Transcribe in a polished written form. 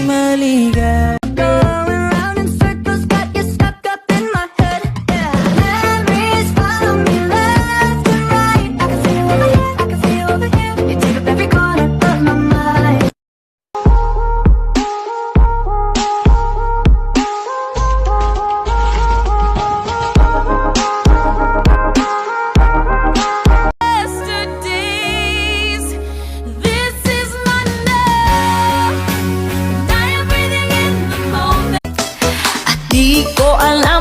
maligaw. Going round in circles, got you stuck up in my head. Yeah. Memories follow me left and right. I can see you over here, I can see you over here. You take up every corner of my mind. Yesterdays, this is my love, and I am breathing in the moment. Di ko alam